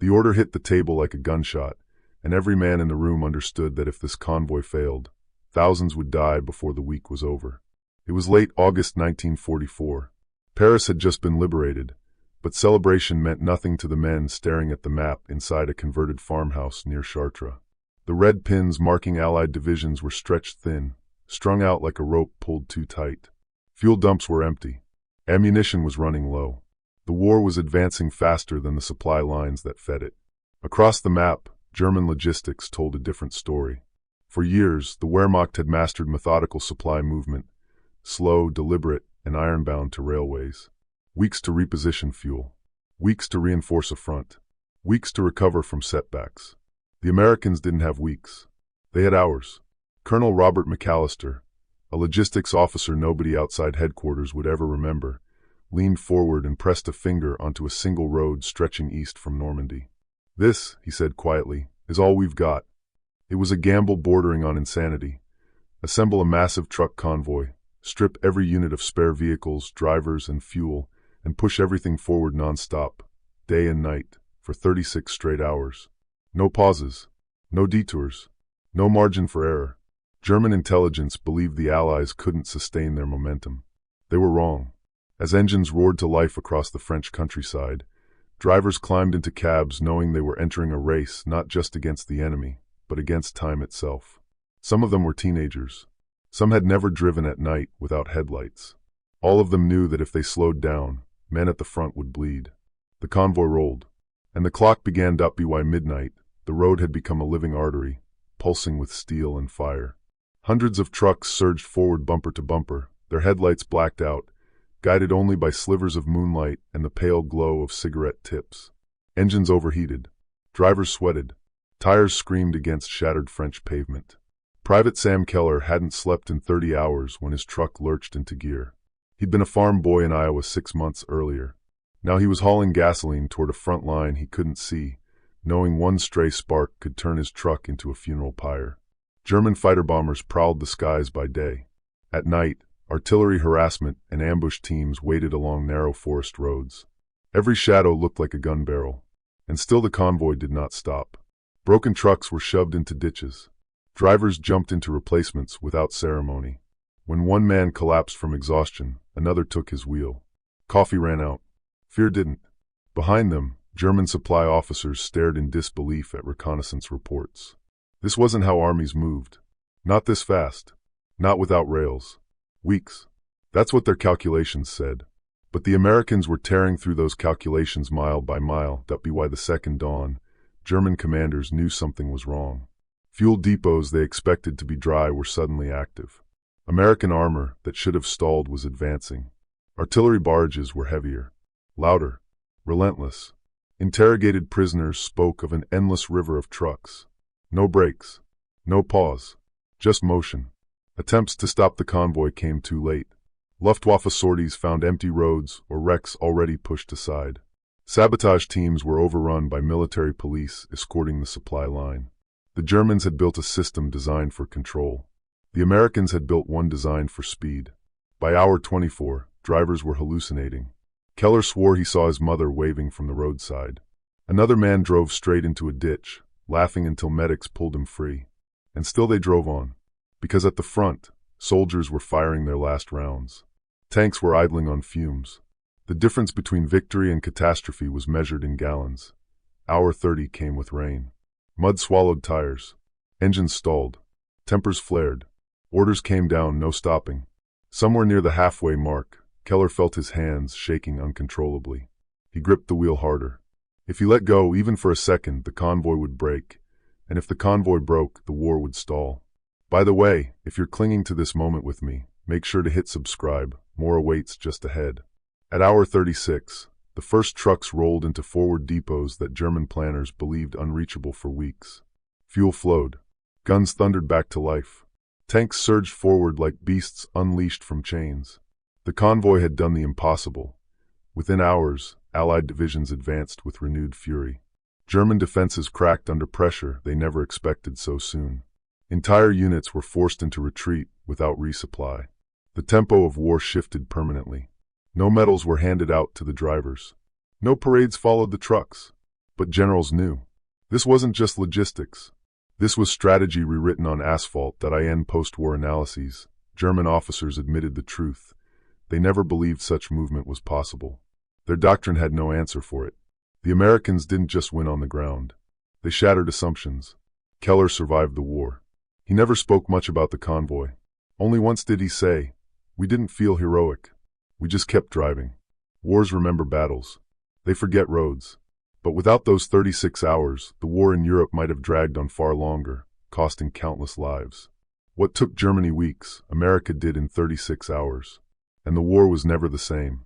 The order hit the table like a gunshot, and every man in the room understood that if this convoy failed, thousands would die before the week was over. It was late August 1944. Paris had just been liberated, but celebration meant nothing to the men staring at the map inside a converted farmhouse near Chartres. The red pins marking Allied divisions were stretched thin, strung out like a rope pulled too tight. Fuel dumps were empty. Ammunition was running low. The war was advancing faster than the supply lines that fed it. Across the map, German logistics told a different story. For years, the Wehrmacht had mastered methodical supply movement, slow, deliberate, and ironbound to railways. Weeks to reposition fuel. Weeks to reinforce a front. Weeks to recover from setbacks. The Americans didn't have weeks. They had hours. Colonel Robert McAllister, a logistics officer nobody outside headquarters would ever remember, leaned forward and pressed a finger onto a single road stretching east from Normandy. "This," he said quietly, "is all we've got." It was a gamble bordering on insanity. Assemble a massive truck convoy, strip every unit of spare vehicles, drivers, and fuel, and push everything forward non-stop, day and night, for 36 straight hours. No pauses, no detours, no margin for error. German intelligence believed the Allies couldn't sustain their momentum. They were wrong. As engines roared to life across the French countryside, drivers climbed into cabs knowing they were entering a race not just against the enemy, but against time itself. Some of them were teenagers. Some had never driven at night without headlights. All of them knew that if they slowed down, men at the front would bleed. The convoy rolled, and the clock began .by midnight. The road had become a living artery, pulsing with steel and fire. Hundreds of trucks surged forward bumper to bumper, their headlights blacked out, guided only by slivers of moonlight and the pale glow of cigarette tips. Engines overheated. Drivers sweated. Tires screamed against shattered French pavement. Private Sam Keller hadn't slept in 30 hours when his truck lurched into gear. He'd been a farm boy in Iowa 6 months earlier. Now he was hauling gasoline toward a front line he couldn't see, knowing one stray spark could turn his truck into a funeral pyre. German fighter bombers prowled the skies by day. At night, artillery harassment and ambush teams waited along narrow forest roads. Every shadow looked like a gun barrel, and still the convoy did not stop. Broken trucks were shoved into ditches. Drivers jumped into replacements without ceremony. When one man collapsed from exhaustion, another took his wheel. Coffee ran out. Fear didn't. Behind them, German supply officers stared in disbelief at reconnaissance reports. This wasn't how armies moved. Not this fast. Not without rails. Weeks. That's what their calculations said. But the Americans were tearing through those calculations mile by mile. By the second dawn, German commanders knew something was wrong. Fuel depots they expected to be dry were suddenly active. American armor that should have stalled was advancing. Artillery barrages were heavier, louder, relentless. Interrogated prisoners spoke of an endless river of trucks. No brakes, no pause, just motion. Attempts to stop the convoy came too late. Luftwaffe sorties found empty roads or wrecks already pushed aside. Sabotage teams were overrun by military police escorting the supply line. The Germans had built a system designed for control. The Americans had built one designed for speed. By hour 24, drivers were hallucinating. Keller swore he saw his mother waving from the roadside. Another man drove straight into a ditch, laughing until medics pulled him free. And still they drove on. Because at the front, soldiers were firing their last rounds. Tanks were idling on fumes. The difference between victory and catastrophe was measured in gallons. Hour 30 came with rain. Mud swallowed tires. Engines stalled. Tempers flared. Orders came down, no stopping. Somewhere near the halfway mark, Keller felt his hands shaking uncontrollably. He gripped the wheel harder. If he let go even for a second, the convoy would break. And if the convoy broke, the war would stall. By the way, if you're clinging to this moment with me, make sure to hit subscribe. More awaits just ahead. At hour 36, the first trucks rolled into forward depots that German planners believed unreachable for weeks. Fuel flowed. Guns thundered back to life. Tanks surged forward like beasts unleashed from chains. The convoy had done the impossible. Within hours, Allied divisions advanced with renewed fury. German defenses cracked under pressure they never expected so soon. Entire units were forced into retreat without resupply. The tempo of war shifted permanently. No medals were handed out to the drivers. No parades followed the trucks. But generals knew. This wasn't just logistics. This was strategy rewritten on asphalt. In post-war analyses, German officers admitted the truth. They never believed such movement was possible. Their doctrine had no answer for it. The Americans didn't just win on the ground. They shattered assumptions. Keller survived the war. He never spoke much about the convoy. Only once did he say, "We didn't feel heroic. We just kept driving." Wars remember battles. They forget roads. But without those 36 hours, the war in Europe might have dragged on far longer, costing countless lives. What took Germany weeks, America did in 36 hours. And the war was never the same.